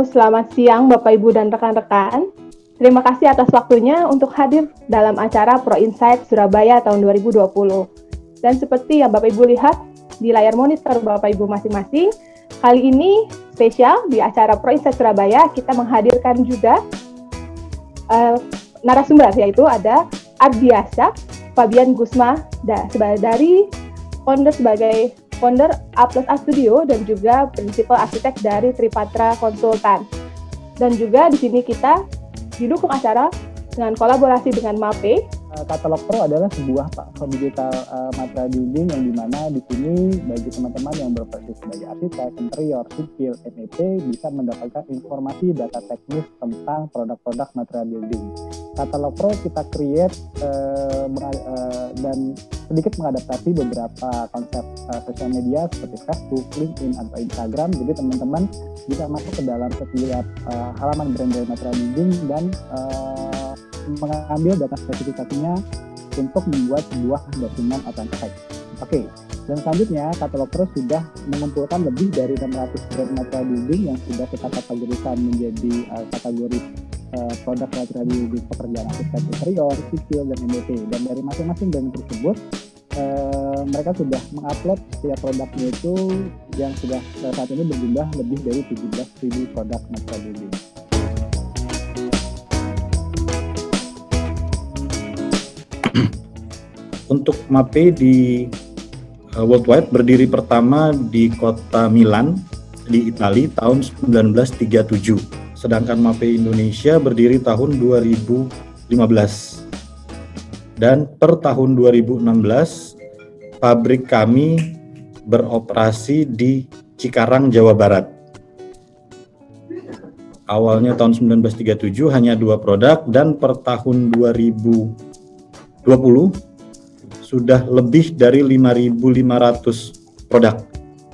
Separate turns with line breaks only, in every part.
selamat siang Bapak Ibu dan rekan-rekan. Terima kasih atas waktunya untuk hadir dalam acara Pro Insight Surabaya tahun 2020. Dan seperti yang Bapak Ibu lihat di layar monitor Bapak Ibu masing-masing, kali ini spesial di acara Pro Insight Surabaya kita menghadirkan juga narasumber, yaitu ada Ardiasa Fabian Gusma dari sebagai founder A+ A Studio dan juga Principal Arsitek dari Tripatra Konsultan. Dan juga di sini kita didukung acara dengan kolaborasi dengan MAPE.
Katalog Pro adalah sebuah platform digital material building yang dimana di sini bagi teman-teman yang berprofesi sebagai arsitek, interior, sipil, MEP bisa mendapatkan informasi data teknis tentang produk-produk material building. Katalog Pro kita create dan sedikit mengadaptasi beberapa konsep sosial media seperti Facebook, LinkedIn, atau Instagram. Jadi teman-teman bisa masuk ke dalam setiap halaman brand material building dan mengambil data spesifikasinya untuk membuat sebuah dokumen open-text. Oke, dan selanjutnya Katalog Pro sudah mengumpulkan lebih dari 600 brand material building yang sudah kita kategorikan menjadi kategori produk material building pekerjaan arsitek interior, sipil, dan MEP. Dan dari masing-masing brand tersebut, mereka sudah mengupload setiap produknya itu yang sudah saat ini berjumlah lebih dari 17.000 produk material building.
Untuk MAPE di worldwide berdiri pertama di kota Milan di Italia tahun 1937. Sedangkan MAPE Indonesia berdiri tahun 2015. Dan per tahun 2016 pabrik kami beroperasi di Cikarang, Jawa Barat. Awalnya tahun 1937 hanya 2 produk dan per tahun 2020 sudah lebih dari 5.500 produk.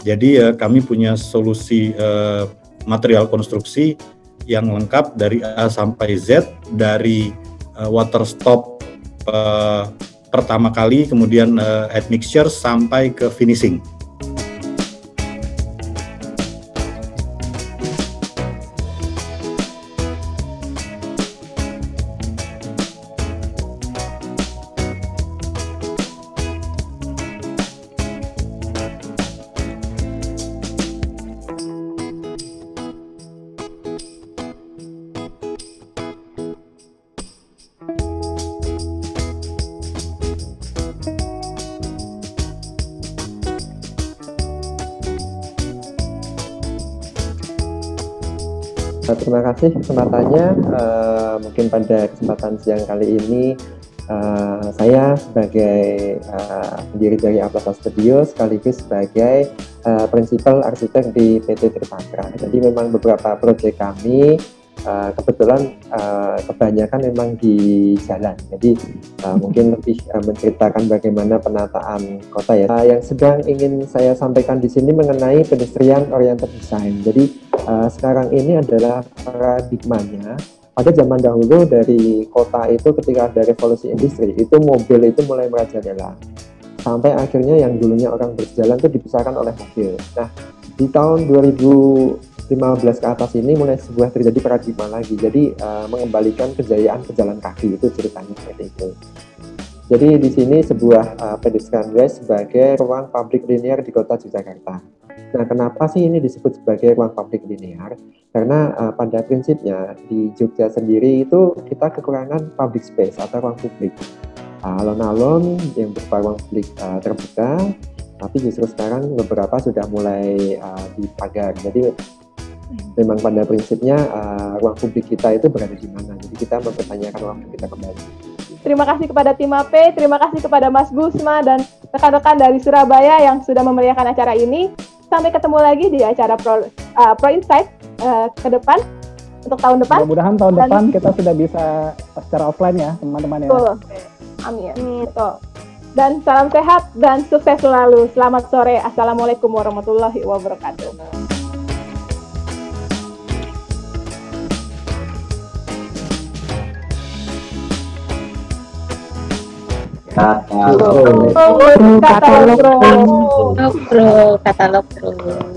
Jadi kami punya solusi material konstruksi yang lengkap dari A sampai Z, dari water stop pertama kali, kemudian admixture sampai ke finishing.
Terima kasih kesempatannya. Mungkin pada kesempatan siang kali ini saya sebagai pendiri dari A+ A Studio sekaligus sebagai Principal Arsitek di PT Tripatra. Jadi memang beberapa proyek kami kebetulan kebanyakan memang di jalan. Jadi mungkin lebih menceritakan bagaimana penataan kota ya. Yang sedang ingin saya sampaikan di sini mengenai pedestrian oriented design. Jadi sekarang ini adalah paradigmanya. Pada zaman dahulu dari kota itu ketika ada revolusi industri itu mobil itu mulai merajalela. Sampai akhirnya yang dulunya orang berjalan itu dipisahkan oleh mobil. Nah, di tahun 2015 ke atas ini mulai terjadi paradigma lagi. Jadi mengembalikan kejayaan pejalan kaki, itu ceritanya seperti itu. Jadi di sini sebuah pedestrian way sebagai ruang publik linear di kota Yogyakarta. Nah, kenapa sih ini disebut sebagai ruang publik linear? Karena pada prinsipnya di Jogja sendiri itu kita kekurangan public space atau ruang publik. Alon-alon yang berupa ruang publik terbuka, tapi justru sekarang beberapa sudah mulai dipagar. Jadi memang pada prinsipnya ruang publik kita itu berada di mana. Jadi kita mempertanyakan ruang publik kita kembali.
Terima kasih kepada tim MAPE, terima kasih kepada Mas Gusma dan rekan-rekan dari Surabaya yang sudah memeriahkan acara ini. Sampai ketemu lagi di acara Pro Insight ke depan, untuk tahun depan.
Mudah-mudahan tahun depan kita sudah bisa secara offline ya, teman-teman ya.
Betul. Amin. Betul. Dan salam sehat dan sukses selalu. Selamat sore. Assalamualaikum warahmatullahi wabarakatuh.
Katalog Pro.